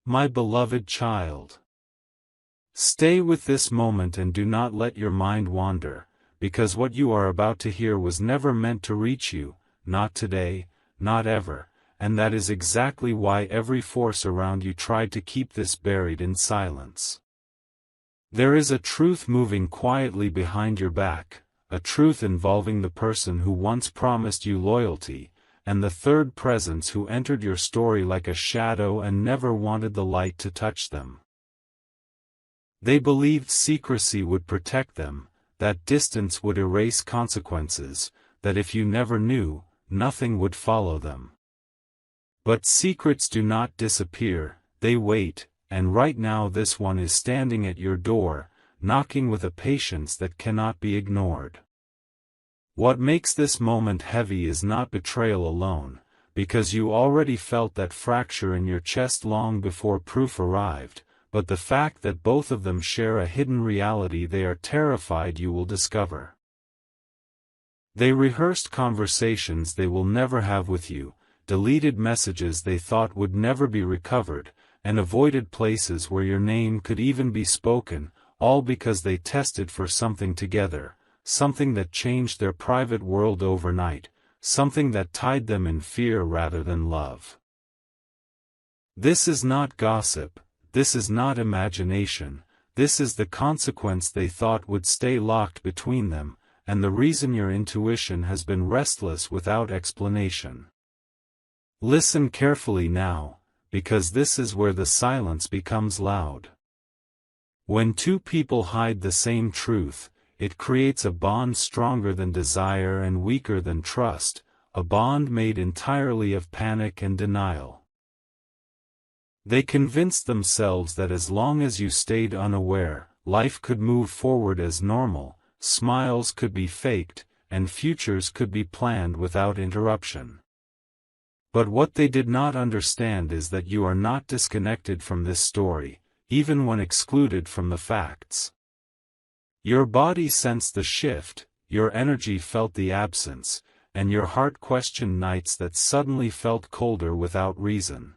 My beloved child. Stay with this moment and do not let your mind wander, because what you are about to hear was never meant to reach you, not today, not ever, and that is exactly why every force around you tried to keep this buried in silence. There is a truth moving quietly behind your back, a truth involving the person who once promised you loyalty, and the third presence who entered your story like a shadow and never wanted the light to touch them. They believed secrecy would protect them, that distance would erase consequences, that if you never knew, nothing would follow them. But secrets do not disappear, they wait, and right now this one is standing at your door, knocking with a patience that cannot be ignored. What makes this moment heavy is not betrayal alone, because you already felt that fracture in your chest long before proof arrived, but the fact that both of them share a hidden reality they are terrified you will discover. They rehearsed conversations they will never have with you, deleted messages they thought would never be recovered, and avoided places where your name could even be spoken, all because they tested for something together, something that changed their private world overnight, something that tied them in fear rather than love. This is not gossip, this is not imagination, this is the consequence they thought would stay locked between them, and the reason your intuition has been restless without explanation. Listen carefully now, because this is where the silence becomes loud. When two people hide the same truth, it creates a bond stronger than desire and weaker than trust, a bond made entirely of panic and denial. They convinced themselves that as long as you stayed unaware, life could move forward as normal, smiles could be faked, and futures could be planned without interruption. But what they did not understand is that you are not disconnected from this story, even when excluded from the facts. Your body sensed the shift, your energy felt the absence, and your heart questioned nights that suddenly felt colder without reason.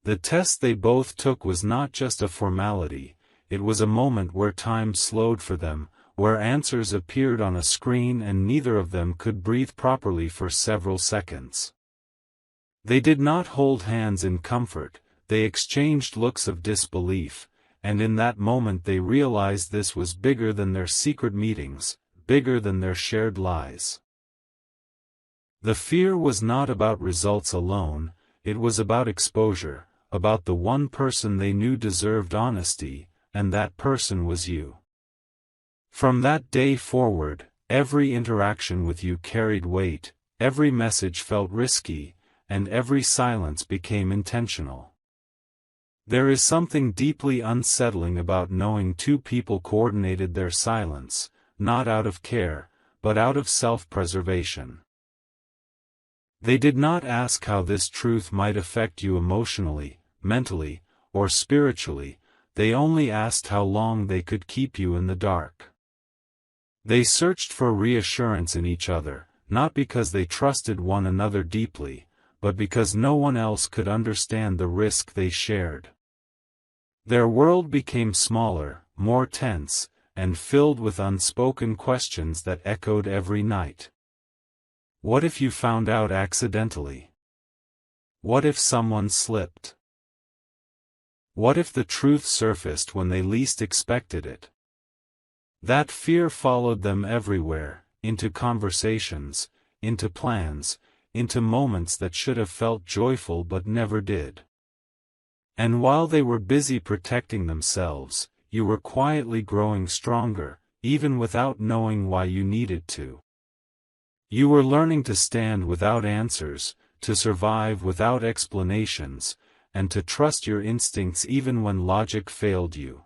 The test they both took was not just a formality, it was a moment where time slowed for them, where answers appeared on a screen and neither of them could breathe properly for several seconds. They did not hold hands in comfort, they exchanged looks of disbelief, and in that moment they realized this was bigger than their secret meetings, bigger than their shared lies. The fear was not about results alone, it was about exposure, about the one person they knew deserved honesty, and that person was you. From that day forward, every interaction with you carried weight, every message felt risky, and every silence became intentional. There is something deeply unsettling about knowing two people coordinated their silence, not out of care, but out of self-preservation. They did not ask how this truth might affect you emotionally, mentally, or spiritually, they only asked how long they could keep you in the dark. They searched for reassurance in each other, not because they trusted one another deeply, but because no one else could understand the risk they shared. Their world became smaller, more tense, and filled with unspoken questions that echoed every night. What if you found out accidentally? What if someone slipped? What if the truth surfaced when they least expected it? That fear followed them everywhere, into conversations, into plans, into moments that should have felt joyful but never did. And while they were busy protecting themselves, you were quietly growing stronger, even without knowing why you needed to. You were learning to stand without answers, to survive without explanations, and to trust your instincts even when logic failed you.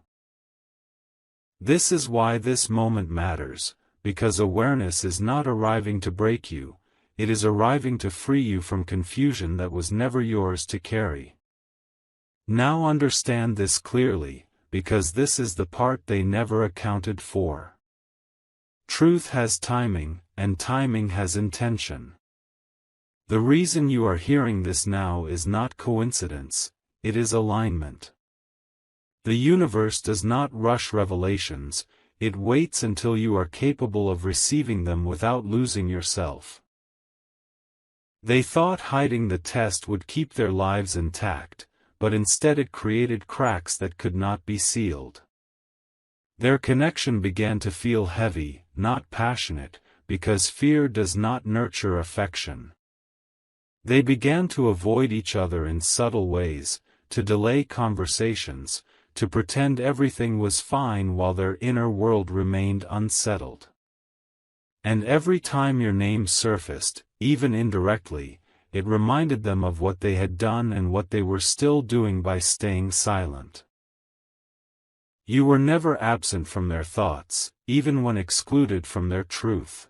This is why this moment matters, because awareness is not arriving to break you, it is arriving to free you from confusion that was never yours to carry. Now understand this clearly, because this is the part they never accounted for. Truth has timing, and timing has intention. The reason you are hearing this now is not coincidence, it is alignment. The universe does not rush revelations, it waits until you are capable of receiving them without losing yourself. They thought hiding the test would keep their lives intact, but instead it created cracks that could not be sealed. Their connection began to feel heavy, not passionate, because fear does not nurture affection. They began to avoid each other in subtle ways, to delay conversations, to pretend everything was fine while their inner world remained unsettled. And every time your name surfaced, even indirectly, it reminded them of what they had done and what they were still doing by staying silent. You were never absent from their thoughts, even when excluded from their truth.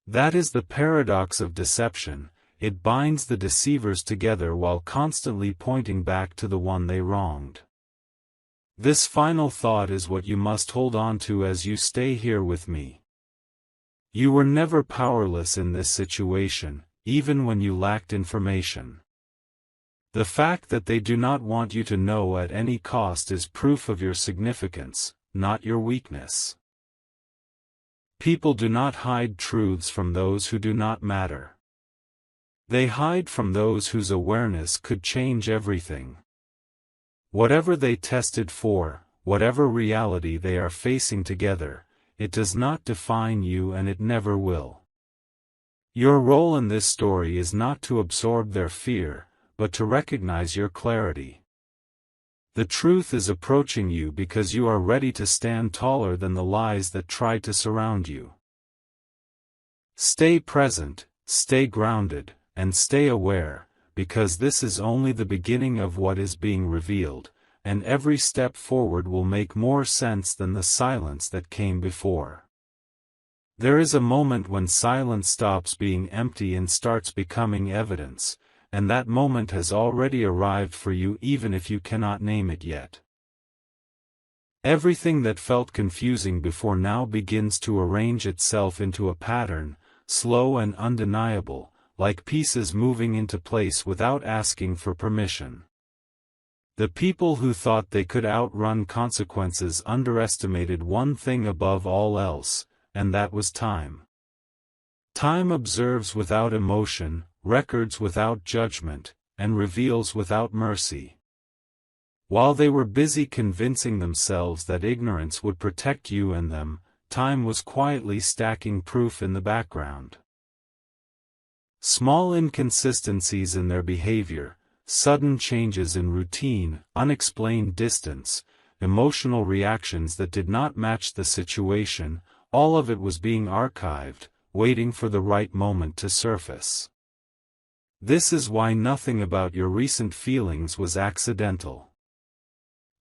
That is the paradox of deception, it binds the deceivers together while constantly pointing back to the one they wronged. This final thought is what you must hold on to as you stay here with me. You were never powerless in this situation, even when you lacked information. The fact that they do not want you to know at any cost is proof of your significance, not your weakness. People do not hide truths from those who do not matter. They hide from those whose awareness could change everything. Whatever they tested for, whatever reality they are facing together, it does not define you and it never will. Your role in this story is not to absorb their fear, but to recognize your clarity. The truth is approaching you because you are ready to stand taller than the lies that try to surround you. Stay present, stay grounded, and stay aware, because this is only the beginning of what is being revealed, and every step forward will make more sense than the silence that came before. There is a moment when silence stops being empty and starts becoming evidence, and that moment has already arrived for you even if you cannot name it yet. Everything that felt confusing before now begins to arrange itself into a pattern, slow and undeniable, like pieces moving into place without asking for permission. The people who thought they could outrun consequences underestimated one thing above all else, and that was time. Time observes without emotion, records without judgment, and reveals without mercy. While they were busy convincing themselves that ignorance would protect you and them, time was quietly stacking proof in the background. Small inconsistencies in their behavior, sudden changes in routine, unexplained distance, emotional reactions that did not match the situation, all of it was being archived, waiting for the right moment to surface. This is why nothing about your recent feelings was accidental.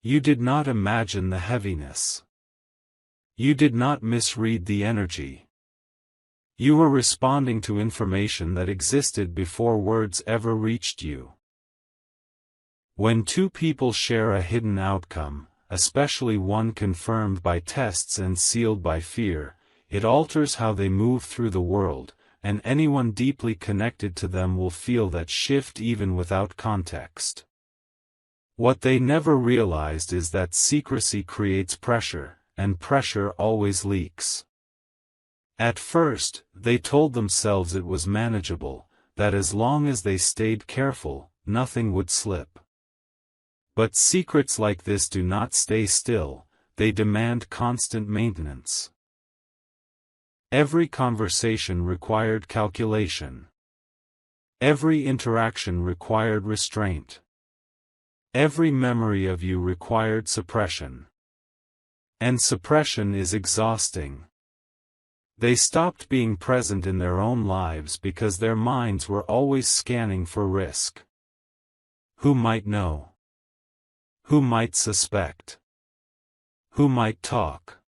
You did not imagine the heaviness. You did not misread the energy. You were responding to information that existed before words ever reached you. When two people share a hidden outcome, especially one confirmed by tests and sealed by fear, it alters how they move through the world, and anyone deeply connected to them will feel that shift even without context. What they never realized is that secrecy creates pressure, and pressure always leaks. At first, they told themselves it was manageable, that as long as they stayed careful, nothing would slip. But secrets like this do not stay still, they demand constant maintenance. Every conversation required calculation. Every interaction required restraint. Every memory of you required suppression. And suppression is exhausting. They stopped being present in their own lives because their minds were always scanning for risk. Who might know? Who might suspect? Who might talk?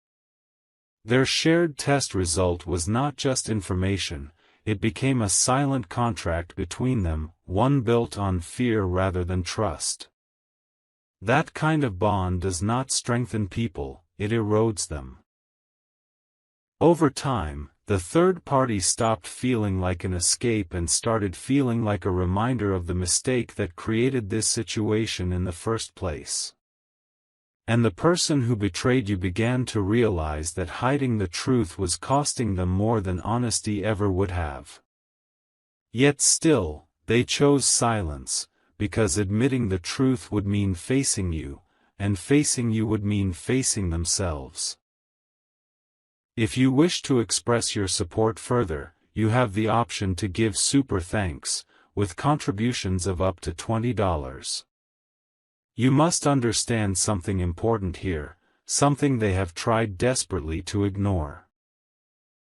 Their shared test result was not just information, it became a silent contract between them, one built on fear rather than trust. That kind of bond does not strengthen people, it erodes them. Over time, The third party stopped feeling like an escape and started feeling like a reminder of the mistake that created this situation in the first place. And the person who betrayed you began to realize that hiding the truth was costing them more than honesty ever would have. Yet still, they chose silence, because admitting the truth would mean facing you, and facing you would mean facing themselves. If you wish to express your support further, you have the option to give super thanks, with contributions of up to $20. You must understand something important here, something they have tried desperately to ignore.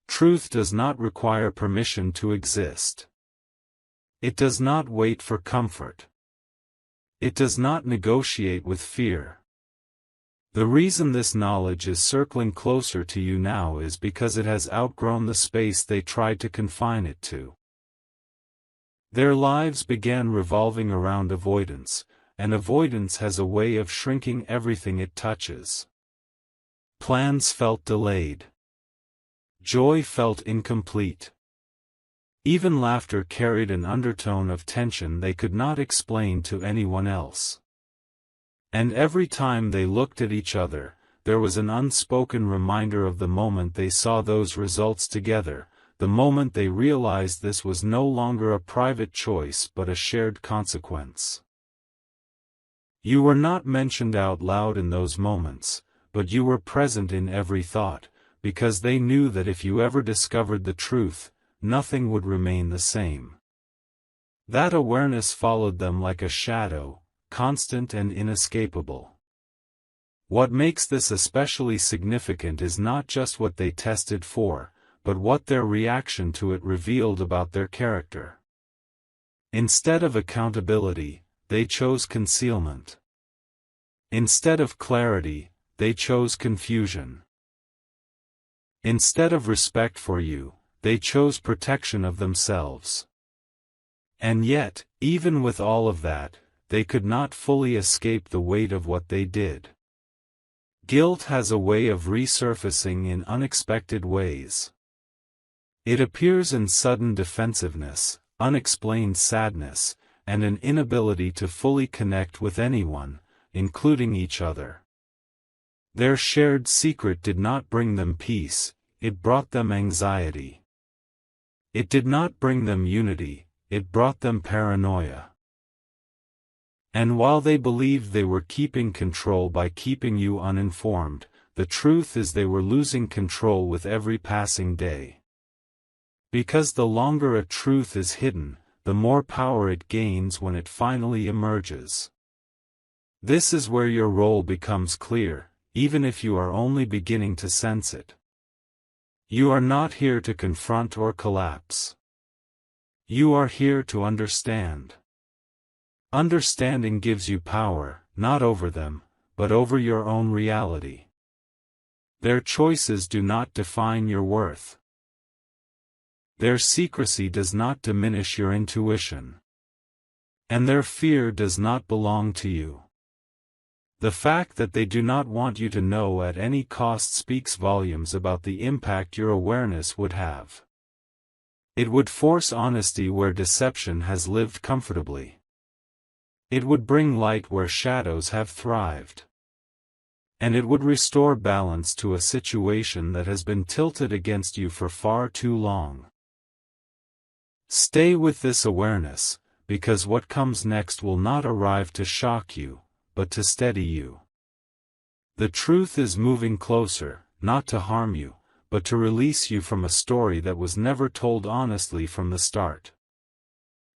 Truth does not require permission to exist. It does not wait for comfort. It does not negotiate with fear. The reason this knowledge is circling closer to you now is because it has outgrown the space they tried to confine it to. Their lives began revolving around avoidance, and avoidance has a way of shrinking everything it touches. Plans felt delayed. Joy felt incomplete. Even laughter carried an undertone of tension they could not explain to anyone else. And every time they looked at each other, there was an unspoken reminder of the moment they saw those results together, the moment they realized this was no longer a private choice but a shared consequence. You were not mentioned out loud in those moments, but you were present in every thought, because they knew that if you ever discovered the truth, nothing would remain the same. That awareness followed them like a shadow, constant and inescapable. What makes this especially significant is not just what they tested for, but what their reaction to it revealed about their character. Instead of accountability, they chose concealment. Instead of clarity, they chose confusion. Instead of respect for you, they chose protection of themselves. And yet, even with all of that, they could not fully escape the weight of what they did. Guilt has a way of resurfacing in unexpected ways. It appears in sudden defensiveness, unexplained sadness, and an inability to fully connect with anyone, including each other. Their shared secret did not bring them peace, it brought them anxiety. It did not bring them unity, it brought them paranoia. And while they believed they were keeping control by keeping you uninformed, the truth is they were losing control with every passing day. Because the longer a truth is hidden, the more power it gains when it finally emerges. This is where your role becomes clear, even if you are only beginning to sense it. You are not here to confront or collapse. You are here to understand. Understanding gives you power, not over them, but over your own reality. Their choices do not define your worth. Their secrecy does not diminish your intuition. And their fear does not belong to you. The fact that they do not want you to know at any cost speaks volumes about the impact your awareness would have. It would force honesty where deception has lived comfortably. It would bring light where shadows have thrived. And it would restore balance to a situation that has been tilted against you for far too long. Stay with this awareness, because what comes next will not arrive to shock you, but to steady you. The truth is moving closer, not to harm you, but to release you from a story that was never told honestly from the start.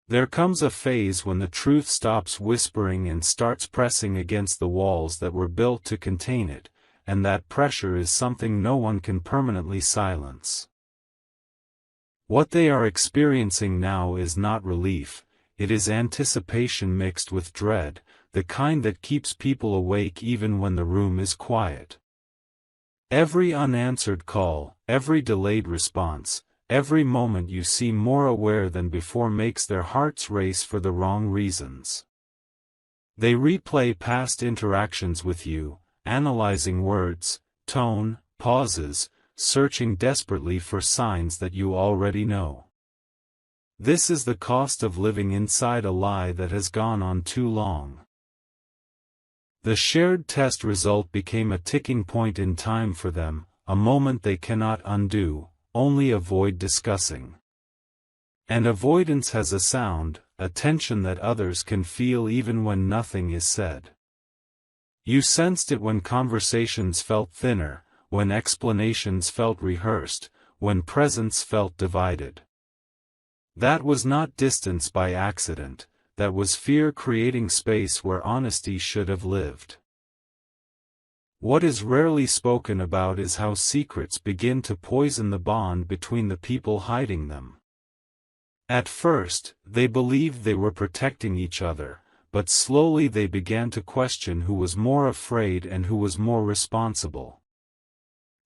There comes a phase when the truth stops whispering and starts pressing against the walls that were built to contain it, and that pressure is something no one can permanently silence. What they are experiencing now is not relief, it is anticipation mixed with dread, the kind that keeps people awake even when the room is quiet. Every unanswered call, every delayed response, every moment you seem more aware than before makes their hearts race for the wrong reasons. They replay past interactions with you, analyzing words, tone, pauses, searching desperately for signs that you already know. This is the cost of living inside a lie that has gone on too long. The shared test result became a ticking point in time for them, a moment they cannot undo, only avoid discussing. And avoidance has a sound, a tension that others can feel even when nothing is said. You sensed it when conversations felt thinner, when explanations felt rehearsed, when presence felt divided. That was not distance by accident, that was fear creating space where honesty should have lived. What is rarely spoken about is how secrets begin to poison the bond between the people hiding them. At first, they believed they were protecting each other, but slowly they began to question who was more afraid and who was more responsible.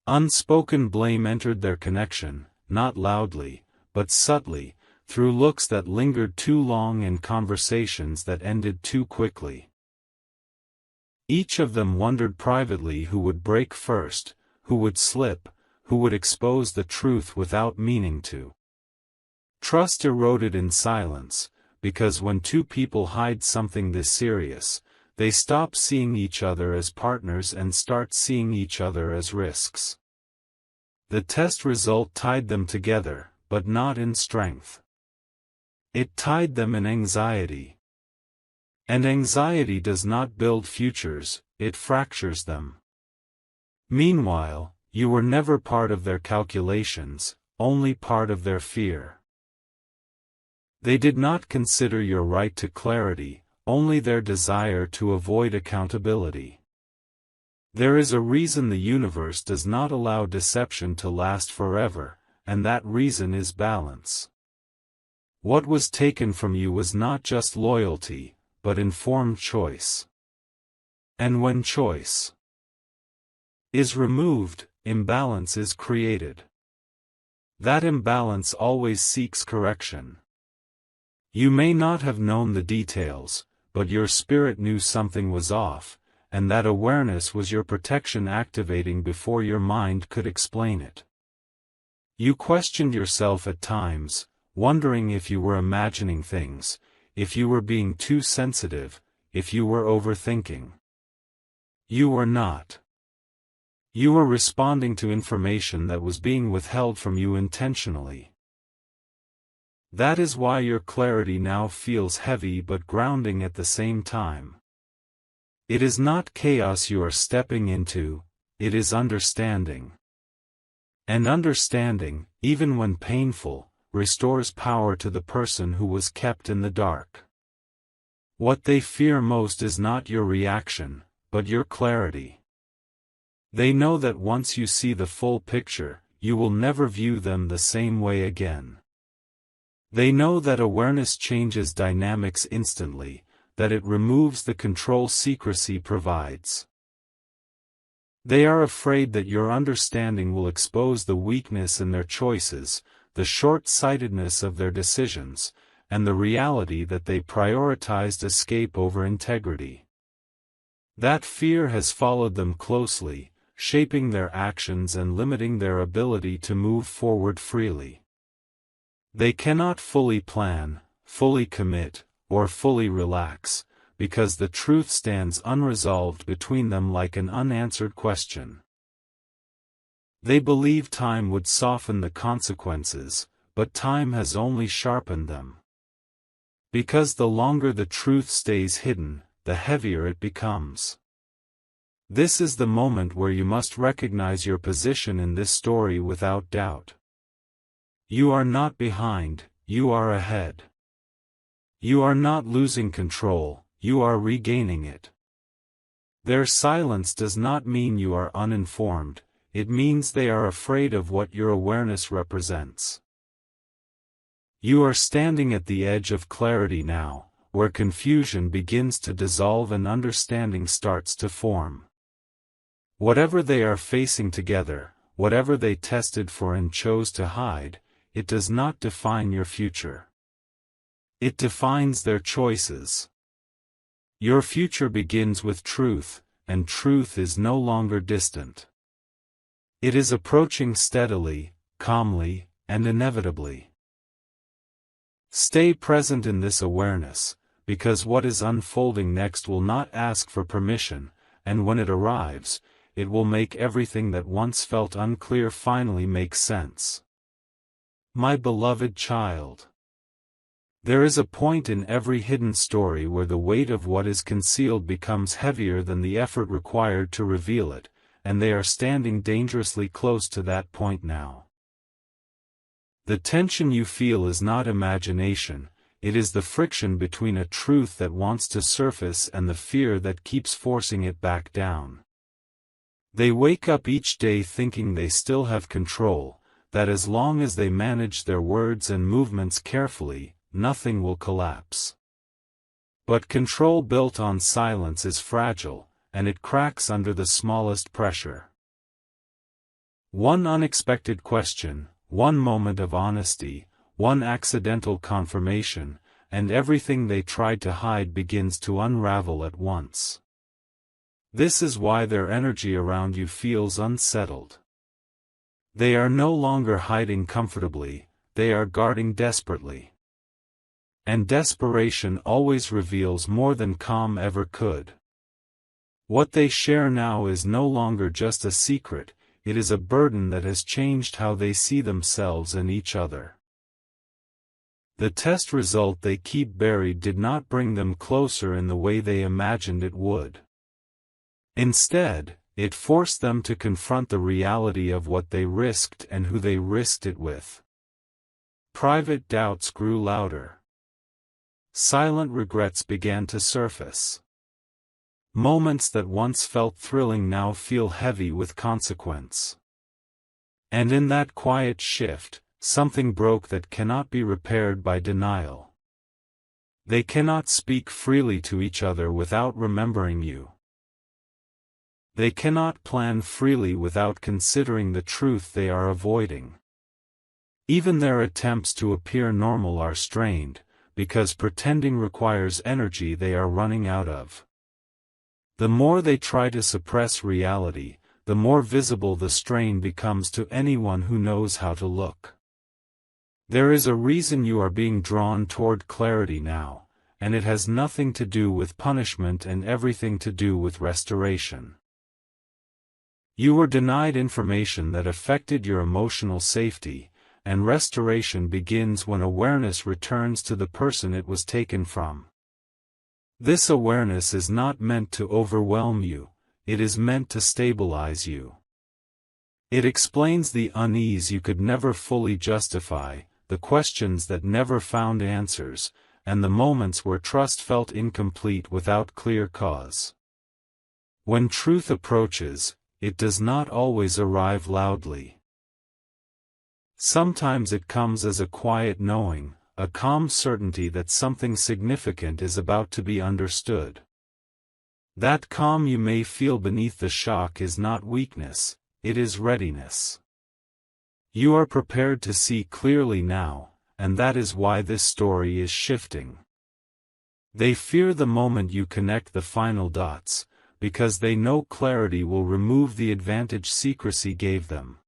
Unspoken blame entered their connection, not loudly, but subtly, through looks that lingered too long and conversations that ended too quickly. Each of them wondered privately who would break first, who would slip, who would expose the truth without meaning to. Trust eroded in silence, because when two people hide something this serious, they stop seeing each other as partners and start seeing each other as risks. The test result tied them together, but not in strength. It tied them in anxiety. And anxiety does not build futures, it fractures them. Meanwhile, you were never part of their calculations, only part of their fear. They did not consider your right to clarity, only their desire to avoid accountability. There is a reason the universe does not allow deception to last forever, and that reason is balance. What was taken from you was not just loyalty, but informed choice. And when choice is removed, imbalance is created. That imbalance always seeks correction. You may not have known the details, but your spirit knew something was off, and that awareness was your protection activating before your mind could explain it. You questioned yourself at times, wondering if you were imagining things, if you were being too sensitive, if you were overthinking. You were not. You were responding to information that was being withheld from you intentionally. That is why your clarity now feels heavy but grounding at the same time. It is not chaos you are stepping into, it is understanding. And understanding, even when painful, restores power to the person who was kept in the dark. What they fear most is not your reaction, but your clarity. They know that once you see the full picture, you will never view them the same way again. They know that awareness changes dynamics instantly, that it removes the control secrecy provides. They are afraid that your understanding will expose the weakness in their choices, the short-sightedness of their decisions, and the reality that they prioritized escape over integrity. That fear has followed them closely, shaping their actions and limiting their ability to move forward freely. They cannot fully plan, fully commit, or fully relax, because the truth stands unresolved between them like an unanswered question. They believe time would soften the consequences, but time has only sharpened them. Because the longer the truth stays hidden, the heavier it becomes. This is the moment where you must recognize your position in this story without doubt. You are not behind, you are ahead. You are not losing control, you are regaining it. Their silence does not mean you are uninformed, it means they are afraid of what your awareness represents. You are standing at the edge of clarity now, where confusion begins to dissolve and understanding starts to form. Whatever they are facing together, whatever they tested for and chose to hide, it does not define your future. It defines their choices. Your future begins with truth, and truth is no longer distant. It is approaching steadily, calmly, and inevitably. Stay present in this awareness, because what is unfolding next will not ask for permission, and when it arrives, it will make everything that once felt unclear finally make sense. My beloved child. There is a point in every hidden story where the weight of what is concealed becomes heavier than the effort required to reveal it, and they are standing dangerously close to that point now. The tension you feel is not imagination, it is the friction between a truth that wants to surface and the fear that keeps forcing it back down. They wake up each day thinking they still have control, that as long as they manage their words and movements carefully, nothing will collapse. But control built on silence is fragile, and it cracks under the smallest pressure. One unexpected question, one moment of honesty, one accidental confirmation, and everything they tried to hide begins to unravel at once. This is why their energy around you feels unsettled. They are no longer hiding comfortably, they are guarding desperately. And desperation always reveals more than calm ever could. What they share now is no longer just a secret, it is a burden that has changed how they see themselves and each other. The test result they keep buried did not bring them closer in the way they imagined it would. Instead, it forced them to confront the reality of what they risked and who they risked it with. Private doubts grew louder. Silent regrets began to surface. Moments that once felt thrilling now feel heavy with consequence. And in that quiet shift, something broke that cannot be repaired by denial. They cannot speak freely to each other without remembering you. They cannot plan freely without considering the truth they are avoiding. Even their attempts to appear normal are strained, because pretending requires energy they are running out of. The more they try to suppress reality, the more visible the strain becomes to anyone who knows how to look. There is a reason you are being drawn toward clarity now, and it has nothing to do with punishment and everything to do with restoration. You were denied information that affected your emotional safety, and restoration begins when awareness returns to the person it was taken from. This awareness is not meant to overwhelm you, it is meant to stabilize you. It explains the unease you could never fully justify, the questions that never found answers, and the moments where trust felt incomplete without clear cause. When truth approaches, it does not always arrive loudly. Sometimes it comes as a quiet knowing, a calm certainty that something significant is about to be understood. That calm you may feel beneath the shock is not weakness, it is readiness. You are prepared to see clearly now, and that is why this story is shifting. They fear the moment you connect the final dots, because they know clarity will remove the advantage secrecy gave them.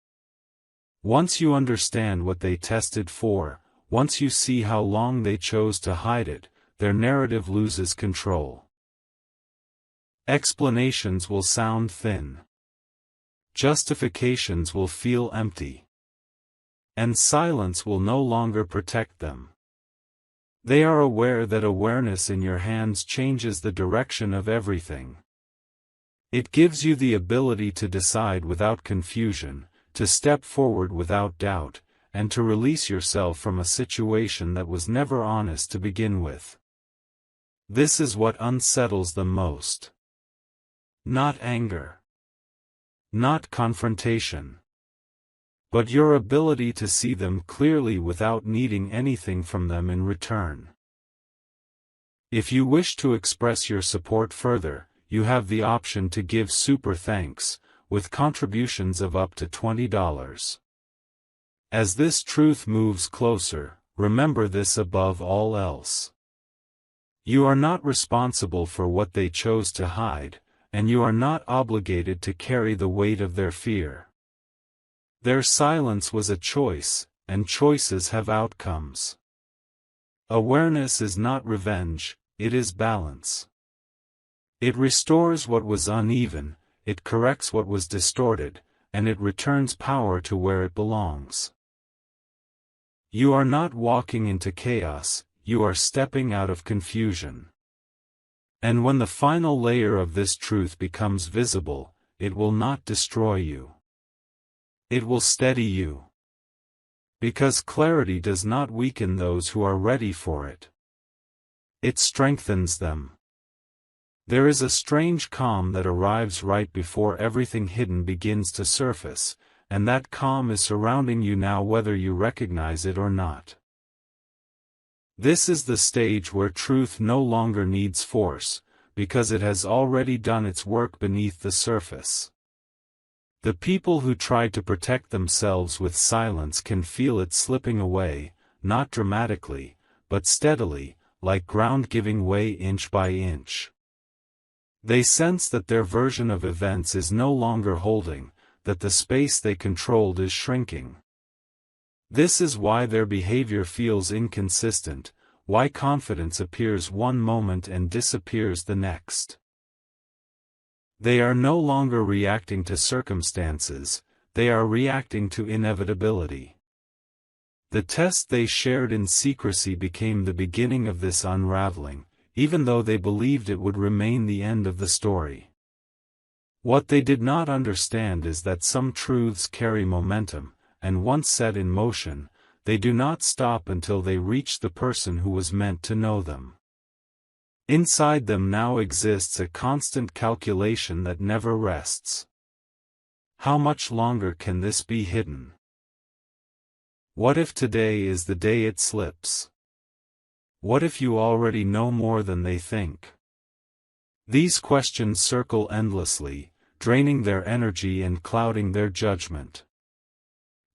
Once you understand what they tested for, once you see how long they chose to hide it, their narrative loses control. Explanations will sound thin. Justifications will feel empty. And silence will no longer protect them. They are aware that awareness in your hands changes the direction of everything. It gives you the ability to decide without confusion, to step forward without doubt, and to release yourself from a situation that was never honest to begin with. This is what unsettles them most. Not anger. Not confrontation. But your ability to see them clearly without needing anything from them in return. If you wish to express your support further, you have the option to give super thanks, with contributions of up to $20. As this truth moves closer, remember this above all else. You are not responsible for what they chose to hide, and you are not obligated to carry the weight of their fear. Their silence was a choice, and choices have outcomes. Awareness is not revenge, it is balance. It restores what was uneven, it corrects what was distorted, and it returns power to where it belongs. You are not walking into chaos, you are stepping out of confusion. And when the final layer of this truth becomes visible, it will not destroy you. It will steady you. Because clarity does not weaken those who are ready for it. It strengthens them. There is a strange calm that arrives right before everything hidden begins to surface, and that calm is surrounding you now whether you recognize it or not. This is the stage where truth no longer needs force, because it has already done its work beneath the surface. The people who try to protect themselves with silence can feel it slipping away, not dramatically, but steadily, like ground giving way inch by inch. They sense that their version of events is no longer holding, that the space they controlled is shrinking. This is why their behavior feels inconsistent, why confidence appears one moment and disappears the next. They are no longer reacting to circumstances, they are reacting to inevitability. The test they shared in secrecy became the beginning of this unraveling, even though they believed it would remain the end of the story. What they did not understand is that some truths carry momentum, and once set in motion, they do not stop until they reach the person who was meant to know them. Inside them now exists a constant calculation that never rests. How much longer can this be hidden? What if today is the day it slips? What if you already know more than they think? These questions circle endlessly, draining their energy and clouding their judgment.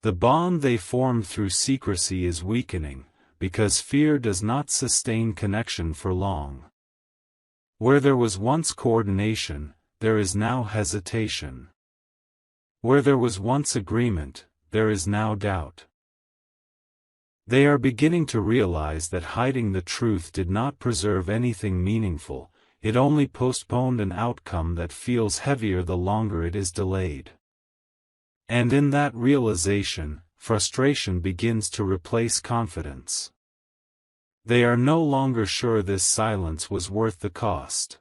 The bond they formed through secrecy is weakening, because fear does not sustain connection for long. Where there was once coordination, there is now hesitation. Where there was once agreement, there is now doubt. They are beginning to realize that hiding the truth did not preserve anything meaningful, it only postponed an outcome that feels heavier the longer it is delayed. And in that realization, frustration begins to replace confidence. They are no longer sure this silence was worth the cost.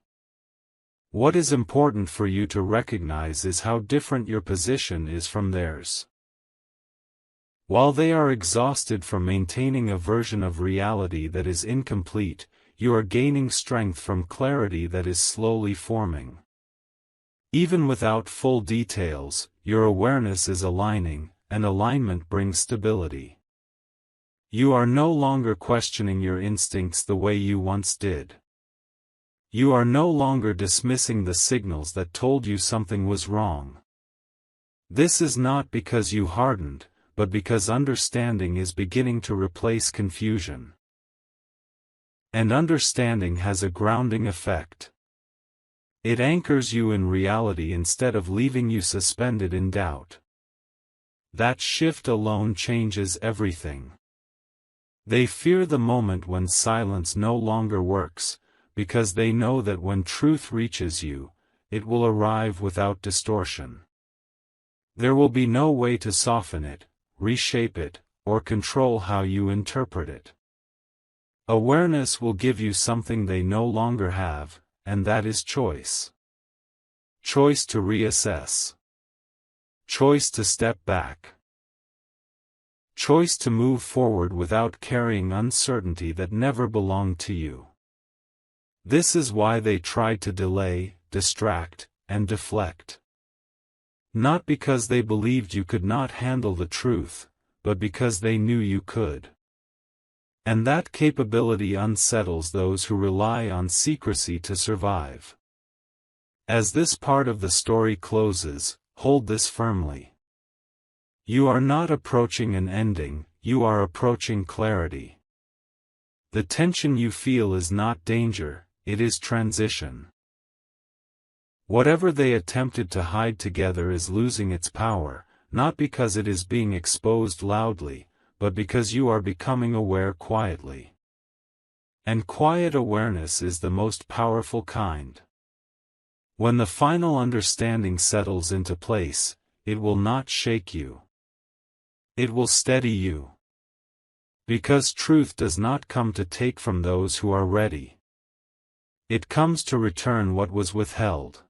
What is important for you to recognize is how different your position is from theirs. While they are exhausted from maintaining a version of reality that is incomplete, you are gaining strength from clarity that is slowly forming. Even without full details, your awareness is aligning, and alignment brings stability. You are no longer questioning your instincts the way you once did. You are no longer dismissing the signals that told you something was wrong. This is not because you hardened, but because understanding is beginning to replace confusion. And understanding has a grounding effect. It anchors you in reality instead of leaving you suspended in doubt. That shift alone changes everything. They fear the moment when silence no longer works, because they know that when truth reaches you, it will arrive without distortion. There will be no way to soften it, reshape it, or control how you interpret it. Awareness will give you something they no longer have, and that is choice. Choice to reassess. Choice to step back. Choice to move forward without carrying uncertainty that never belonged to you. This is why they tried to delay, distract, and deflect. Not because they believed you could not handle the truth, but because they knew you could. And that capability unsettles those who rely on secrecy to survive. As this part of the story closes, hold this firmly. You are not approaching an ending, you are approaching clarity. The tension you feel is not danger, it is transition. Whatever they attempted to hide together is losing its power, not because it is being exposed loudly, but because you are becoming aware quietly. And quiet awareness is the most powerful kind. When the final understanding settles into place, it will not shake you. It will steady you. Because truth does not come to take from those who are ready. It comes to return what was withheld.